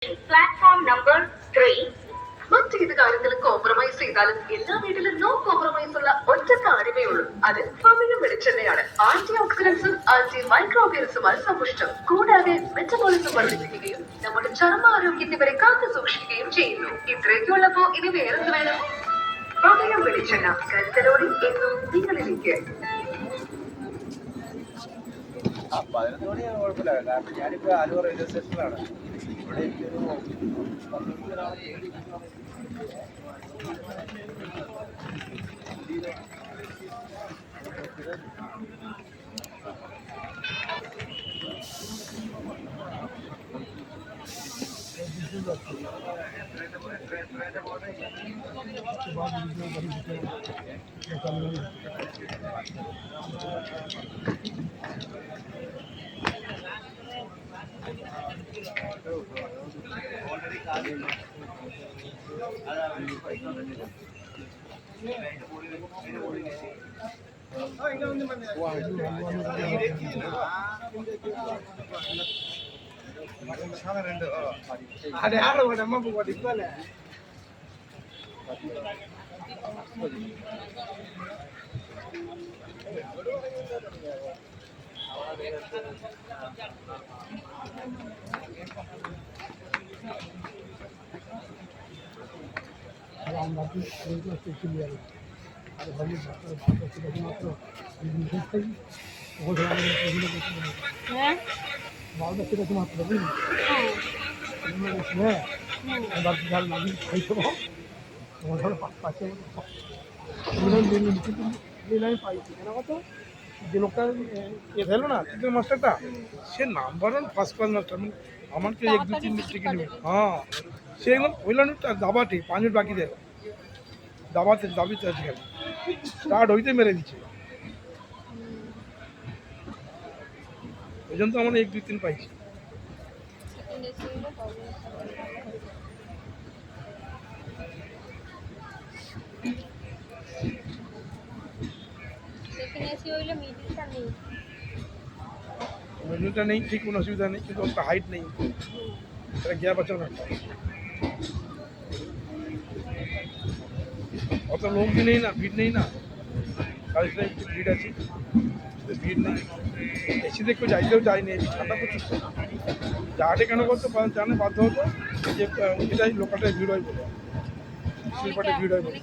Platform number 3. മറ്റേത് കാര്യത്തിലും compromise ചെയ്താലും എല്ലാ വീട്ടിലും നോ കോംപ്രമൈസ് ഉള്ള ഒറ്റ കാര്യമേ ഉള്ളൂ. അത് ഫമിയ വെളിച്ചെണ്ണയാണ്. ആന്റി ഓക്സിഡൻസും ആന്റി മൈക്രോബിയൽസുമായി സമ്പുഷ്ടം. കൂടാതെ മെറ്റബോളിസം വർദ്ധിപ്പിക്കുകയും നമ്മുടെ ചർമ്മാരോഗ്യത്തെ വരെ കാത്തു സൂക്ഷിക്കുകയും ചെയ്യുന്നു. ഇത്രയൊക്കെ ഉള്ളപ്പോ ഇനി വേറെന്ത് വേണം? ഫമിയ വെളിച്ചെണ്ണ കരുതലോടെ എന്നും നിങ്ങളിലേക്ക്. 11 മണിയാണ് കുഴപ്പമില്ല. കാരണം ഞാനിപ്പോൾ ആലുവ റെയിൽവേ സ്റ്റേഷനിലാണ്. ഇവിടെ എനിക്കൊരു যে লোকটা এলো না চিকেন মাস্টারটা, সে number one first class master. মানে আমাকে 1-2-3 মিনিট টিকে নেবে। হ্যাঁ, সে একদম ওইলাম দাবাতে 5 মিনিট বাকি দেয়, দাবিতে আছে খালি স্টার্ট হইতে মেরে দিচ্ছে। ওই জন্য তো আমরা 1-2-3 পাইছি। মিডলটা নেই, ঠিক কোনো অসুবিধা নেই, কিন্তু ওটা হাইট নেই, একটা গ্যাপ আছে না। অত লোক भी নেই না, ভিড় নেই না, কালকে একটু ভিড় আছে, ভিড় নেই। এসিতে কেউ যাইতেও যায়নি, ঠান্ডা প্রচুর। যাহাটে কেন করতো জানে বাধ্য হতো যে এটাই লোকালটায় ভিড় হয় বলে, শিল্পটায় ভিড় হয় বলে।